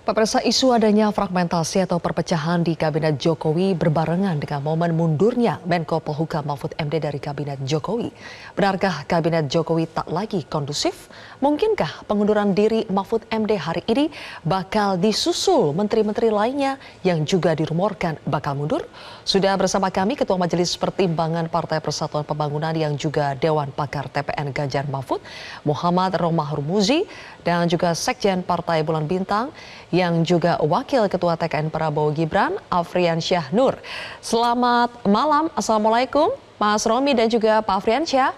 Pemirsa, isu adanya fragmentasi atau perpecahan di Kabinet Jokowi berbarengan dengan momen mundurnya Menko Polhukam Mahfud MD dari Kabinet Jokowi. Benarkah Kabinet Jokowi tak lagi kondusif? Mungkinkah pengunduran diri Mahfud MD hari ini bakal disusul menteri-menteri lainnya yang juga dirumorkan bakal mundur? Sudah bersama kami Ketua Majelis Pertimbangan Partai Persatuan Pembangunan yang juga Dewan Pakar TPN Ganjar Mahfud, Muhammad Romahur Muzi, dan juga Sekjen Partai Bulan Bintang yang juga Wakil Ketua TKN Prabowo Gibran, Afriansyah Nur. Selamat malam, Assalamualaikum Mas Romi dan juga Pak Afriansyah.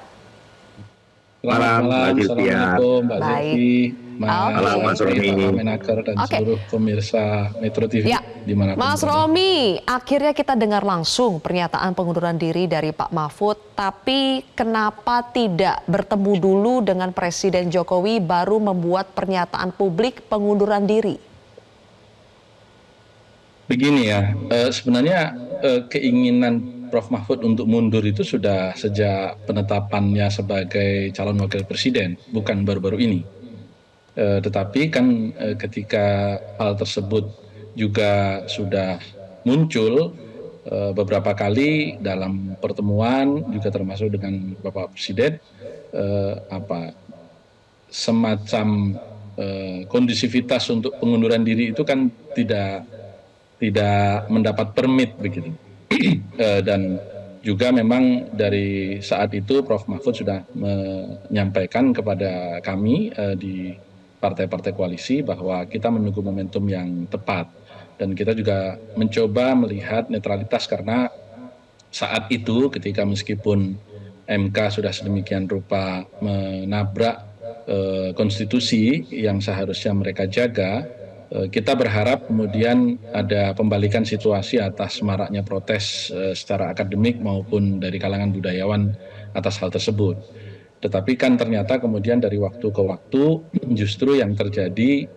Selamat malam, Assalamualaikum Mbak Baik. Devi, Mas Romi, Pak Menaker, dan Oke. seluruh pemirsa Metro TV Ya, dimanapun Mas berada. Romi, akhirnya kita dengar langsung pernyataan pengunduran diri dari Pak Mahfud, tapi kenapa tidak bertemu dulu dengan Presiden Jokowi baru membuat pernyataan publik pengunduran diri? Begini ya, sebenarnya keinginan Prof. Mahfud untuk mundur itu sudah sejak penetapannya sebagai calon wakil presiden, bukan baru-baru ini. Tetapi kan ketika hal tersebut juga sudah muncul beberapa kali dalam pertemuan, juga termasuk dengan Bapak Presiden, semacam kondisivitas untuk pengunduran diri itu kan tidak mendapat permit begitu. Dan juga memang dari saat itu Prof. Mahfud sudah menyampaikan kepada kami di partai-partai koalisi bahwa kita menunggu momentum yang tepat, dan kita juga mencoba melihat netralitas karena saat itu ketika meskipun MK sudah sedemikian rupa menabrak konstitusi yang seharusnya mereka jaga, kita berharap kemudian ada pembalikan situasi atas maraknya protes secara akademik maupun dari kalangan budayawan atas hal tersebut. Tetapi kan ternyata kemudian dari waktu ke waktu justru yang terjadi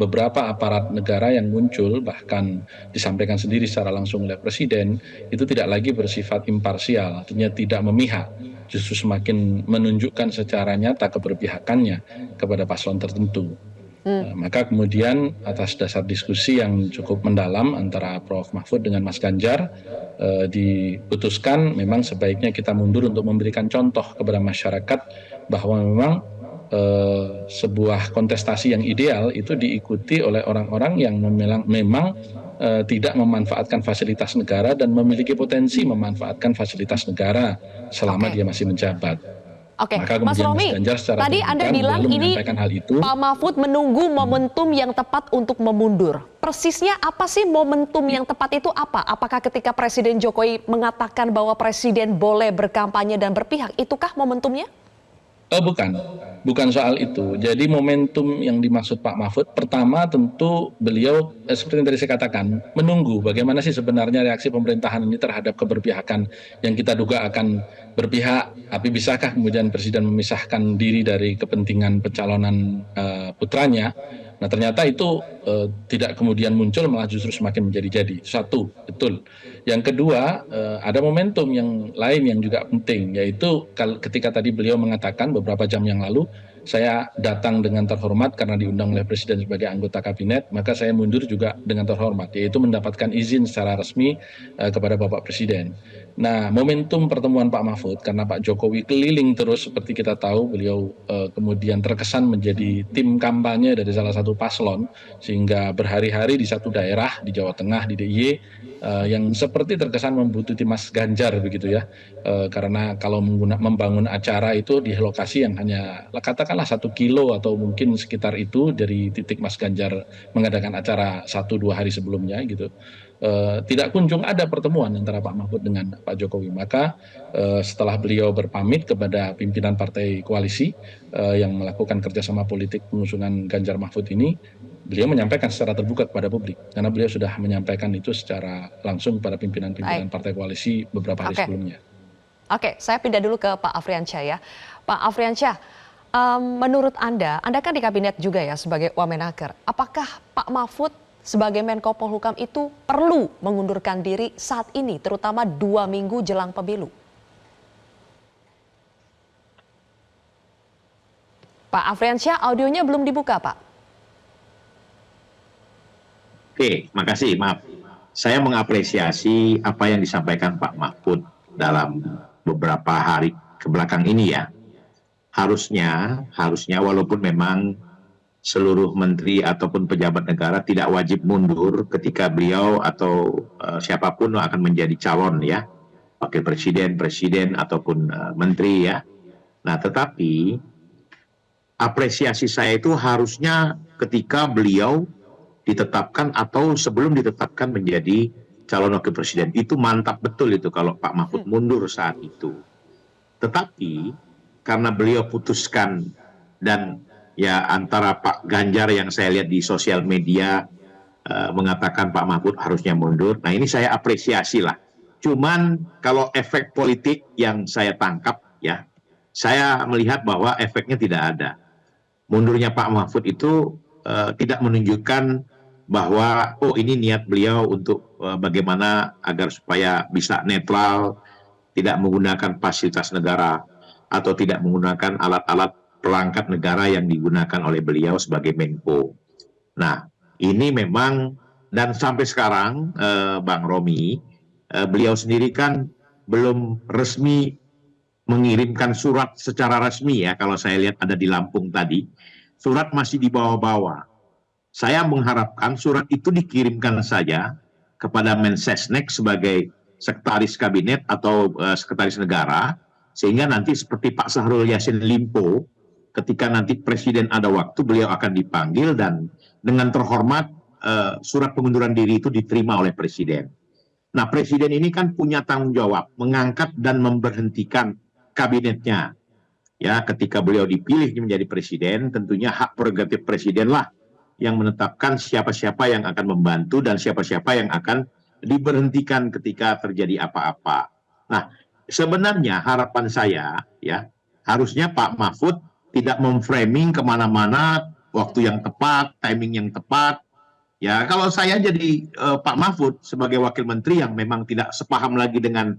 beberapa aparat negara yang muncul, bahkan disampaikan sendiri secara langsung oleh Presiden, itu tidak lagi bersifat imparsial, artinya tidak memihak, justru semakin menunjukkan secara nyata keberpihakannya kepada paslon tertentu. Maka kemudian atas dasar diskusi yang cukup mendalam antara Prof. Mahfud dengan Mas Ganjar, diputuskan memang sebaiknya kita mundur untuk memberikan contoh kepada masyarakat bahwa memang sebuah kontestasi yang ideal itu diikuti oleh orang-orang yang memang tidak memanfaatkan fasilitas negara dan memiliki potensi memanfaatkan fasilitas negara selama dia masih menjabat. Oke, Maka Mas kemudian Mas Romi, Ganjar secara tadi Anda terbuka bilang lalu ini menyampaikan hal itu. Pak Mahfud menunggu momentum yang tepat untuk memundur. Persisnya apa sih momentum yang tepat itu apa? Apakah ketika Presiden Jokowi mengatakan bahwa Presiden boleh berkampanye dan berpihak, itukah momentumnya? Bukan soal itu. Jadi momentum yang dimaksud Pak Mahfud, pertama tentu beliau seperti yang tadi saya katakan, menunggu bagaimana sih sebenarnya reaksi pemerintahan ini terhadap keberpihakan yang kita duga akan berpihak. Tapi bisakah kemudian Presiden memisahkan diri dari kepentingan pencalonan putranya? Nah ternyata itu tidak kemudian muncul, malah justru semakin menjadi-jadi. Satu, betul. Yang kedua, ada momentum yang lain yang juga penting, yaitu ketika tadi beliau mengatakan beberapa jam yang lalu, saya datang dengan terhormat karena diundang oleh Presiden sebagai anggota kabinet, maka saya mundur juga dengan terhormat, yaitu mendapatkan izin secara resmi kepada Bapak Presiden. Nah, momentum pertemuan Pak Mahfud, karena Pak Jokowi keliling terus seperti kita tahu, beliau kemudian terkesan menjadi tim kampanye dari salah satu paslon, sehingga berhari-hari di satu daerah di Jawa Tengah, di DIY, yang seperti terkesan membutuhkan Mas Ganjar begitu ya, karena kalau membangun acara itu di lokasi yang hanya katakanlah 1 kilo atau mungkin sekitar itu dari titik Mas Ganjar mengadakan acara 1-2 hari sebelumnya gitu, tidak kunjung ada pertemuan antara Pak Mahfud dengan Pak Jokowi. Maka setelah beliau berpamit kepada pimpinan partai koalisi yang melakukan kerjasama politik pengusungan Ganjar Mahfud ini, beliau menyampaikan secara terbuka kepada publik, karena beliau sudah menyampaikan itu secara langsung kepada pimpinan-pimpinan Baik. partai koalisi beberapa hari sebelumnya. Oke, saya pindah dulu ke Pak Afriansyah ya. Pak Afriansyah, menurut Anda kan di kabinet juga ya sebagai Wamenaker, apakah Pak Mahfud sebagai Menko Polhukam itu perlu mengundurkan diri saat ini, terutama 2 minggu jelang pemilu? Pak Afriansyah, audionya belum dibuka, Pak. Oke, makasih. Maaf. Saya mengapresiasi apa yang disampaikan Pak Mahfud dalam beberapa hari kebelakang ini ya. Harusnya walaupun memang seluruh menteri ataupun pejabat negara tidak wajib mundur ketika beliau atau siapapun akan menjadi calon ya, wakil presiden, presiden ataupun menteri ya. Nah, tetapi apresiasi saya itu harusnya ketika beliau ditetapkan atau sebelum ditetapkan menjadi calon wakil presiden. Itu mantap betul itu kalau Pak Mahfud mundur saat itu. Tetapi karena beliau putuskan dan ya antara Pak Ganjar yang saya lihat di sosial media mengatakan Pak Mahfud harusnya mundur. Nah ini saya apresiasi lah. Cuman kalau efek politik yang saya tangkap ya, saya melihat bahwa efeknya tidak ada. Mundurnya Pak Mahfud itu tidak menunjukkan bahwa oh ini niat beliau untuk bagaimana agar supaya bisa netral, tidak menggunakan fasilitas negara atau tidak menggunakan alat-alat perangkat negara yang digunakan oleh beliau sebagai Menko. Nah, ini memang dan sampai sekarang Bang Romi, beliau sendiri kan belum resmi mengirimkan surat secara resmi ya, kalau saya lihat ada di Lampung tadi, surat masih dibawa-bawa. Saya mengharapkan surat itu dikirimkan saja kepada Mensesnek sebagai sekretaris kabinet atau sekretaris negara, sehingga nanti seperti Pak Syahrul Yassin Limpo, ketika nanti presiden ada waktu, beliau akan dipanggil dan dengan terhormat surat pengunduran diri itu diterima oleh presiden. Nah, presiden ini kan punya tanggung jawab mengangkat dan memberhentikan kabinetnya. Ya, ketika beliau dipilih menjadi presiden, tentunya hak prerogatif presiden lah yang menetapkan siapa-siapa yang akan membantu dan siapa-siapa yang akan diberhentikan ketika terjadi apa-apa. Nah, sebenarnya harapan saya ya, harusnya Pak Mahfud tidak memframing kemana-mana waktu yang tepat, timing yang tepat. Ya, kalau saya jadi Pak Mahfud sebagai wakil menteri yang memang tidak sepaham lagi dengan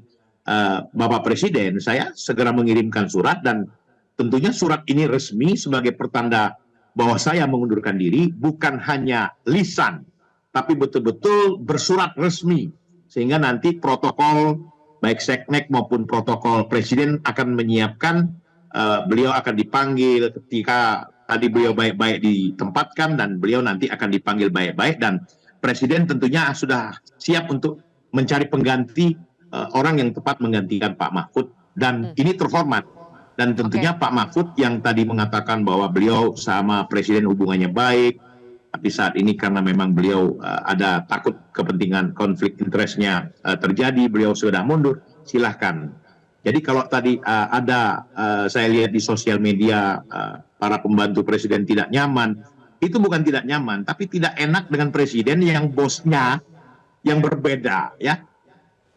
Bapak Presiden, saya segera mengirimkan surat dan tentunya surat ini resmi sebagai pertanda bahwa saya mengundurkan diri, bukan hanya lisan, tapi betul-betul bersurat resmi. Sehingga nanti protokol, baik seknek maupun protokol presiden akan menyiapkan, beliau akan dipanggil ketika tadi beliau baik-baik ditempatkan dan beliau nanti akan dipanggil baik-baik dan presiden tentunya sudah siap untuk mencari pengganti orang yang tepat menggantikan Pak Mahfud dan ini terhormat. Dan tentunya Pak Mahfud yang tadi mengatakan bahwa beliau sama presiden hubungannya baik, tapi saat ini karena memang beliau ada takut kepentingan konflik interestnya terjadi, beliau sudah mundur, silahkan. Jadi kalau tadi ada saya lihat di sosial media para pembantu presiden tidak nyaman, itu bukan tidak nyaman, tapi tidak enak dengan presiden yang bosnya yang berbeda ya.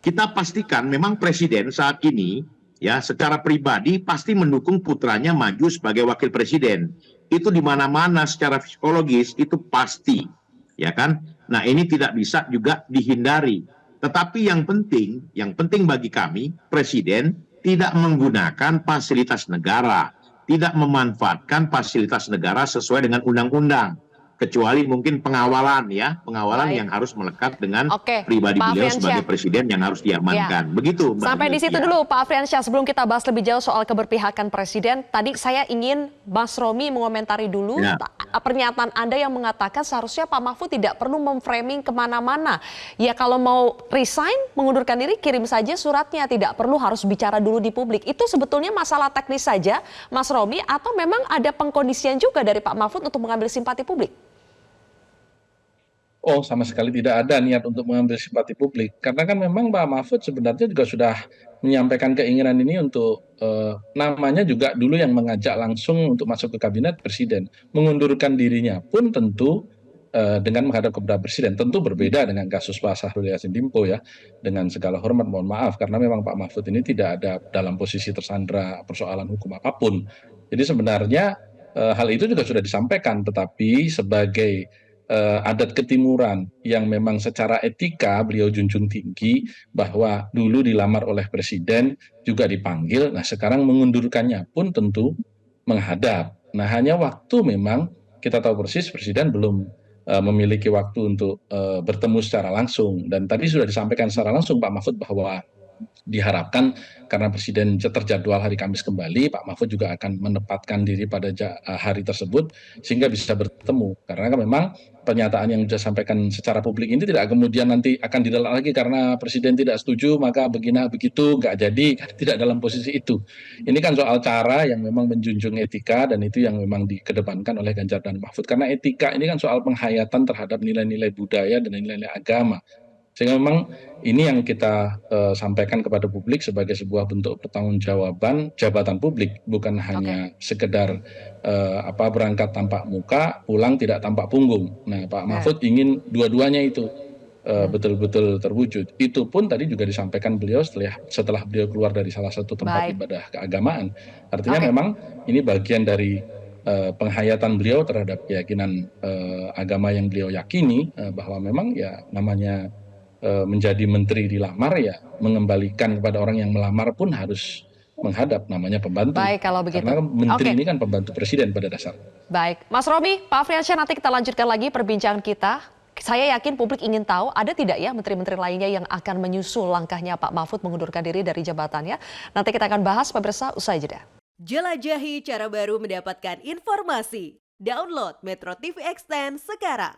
Kita pastikan memang presiden saat ini ya secara pribadi pasti mendukung putranya maju sebagai wakil presiden. Itu di mana-mana secara psikologis itu pasti, ya kan? Nah, ini tidak bisa juga dihindari. Tetapi yang penting bagi kami, presiden tidak menggunakan fasilitas negara, tidak memanfaatkan fasilitas negara sesuai dengan undang-undang. Kecuali mungkin pengawalan ya, pengawalan yang harus melekat dengan pribadi beliau sebagai presiden yang harus diamankan. Ya. Begitu Mbak. Sampai di situ dulu Pak Afriansyah, sebelum kita bahas lebih jauh soal keberpihakan presiden, tadi saya ingin Mas Romi mengomentari dulu pernyataan Anda yang mengatakan seharusnya Pak Mahfud tidak perlu memframing kemana-mana. Ya kalau mau resign, mengundurkan diri, kirim saja suratnya, tidak perlu harus bicara dulu di publik. Itu sebetulnya masalah teknis saja Mas Romi atau memang ada pengkondisian juga dari Pak Mahfud untuk mengambil simpati publik? Oh, sama sekali tidak ada niat untuk mengambil simpati publik. Karena kan memang Pak Mahfud sebenarnya juga sudah menyampaikan keinginan ini untuk namanya juga dulu yang mengajak langsung untuk masuk ke kabinet presiden. Mengundurkan dirinya pun tentu dengan menghadap kepada presiden. Tentu berbeda dengan kasus Pak Syahrul Yassin Limpo ya. Dengan segala hormat mohon maaf karena memang Pak Mahfud ini tidak ada dalam posisi tersandra persoalan hukum apapun. Jadi sebenarnya hal itu juga sudah disampaikan, tetapi sebagai adat ketimuran yang memang secara etika beliau junjung tinggi bahwa dulu dilamar oleh presiden juga dipanggil, nah sekarang mengundurkannya pun tentu menghadap. Nah hanya waktu memang kita tahu persis presiden belum memiliki waktu untuk bertemu secara langsung. Dan tadi sudah disampaikan secara langsung Pak Mahfud bahwa diharapkan karena Presiden terjadwal hari Kamis kembali, Pak Mahfud juga akan menempatkan diri pada hari tersebut sehingga bisa bertemu. Karena kan memang pernyataan yang sudah disampaikan secara publik ini tidak kemudian nanti akan ditolak lagi karena Presiden tidak setuju, maka begini begitu, nggak jadi, tidak dalam posisi itu. Ini kan soal cara yang memang menjunjung etika dan itu yang memang dikedepankan oleh Ganjar dan Mahfud. Karena etika ini kan soal penghayatan terhadap nilai-nilai budaya dan nilai-nilai agama. Sehingga memang ini yang kita sampaikan kepada publik sebagai sebuah bentuk pertanggungjawaban jabatan publik, bukan hanya sekedar berangkat tampak muka, pulang tidak tampak punggung. Nah, Pak Mahfud ingin dua-duanya itu betul-betul terwujud. Itu pun tadi juga disampaikan beliau setelah beliau keluar dari salah satu tempat ibadah keagamaan. Artinya memang ini bagian dari penghayatan beliau terhadap keyakinan agama yang beliau yakini, bahwa memang ya namanya menjadi menteri dilamar ya mengembalikan kepada orang yang melamar pun harus menghadap namanya pembantu. Baik, kalau begitu. Karena menteri ini kan pembantu presiden pada dasarnya. Baik, Mas Romi, Pak Afriansyah, nanti kita lanjutkan lagi perbincangan kita. Saya yakin publik ingin tahu ada tidak ya menteri-menteri lainnya yang akan menyusul langkahnya Pak Mahfud mengundurkan diri dari jabatannya. Nanti kita akan bahas pemirsa usai jeda. Jelajahi cara baru mendapatkan informasi. Download Metro TV Extend sekarang.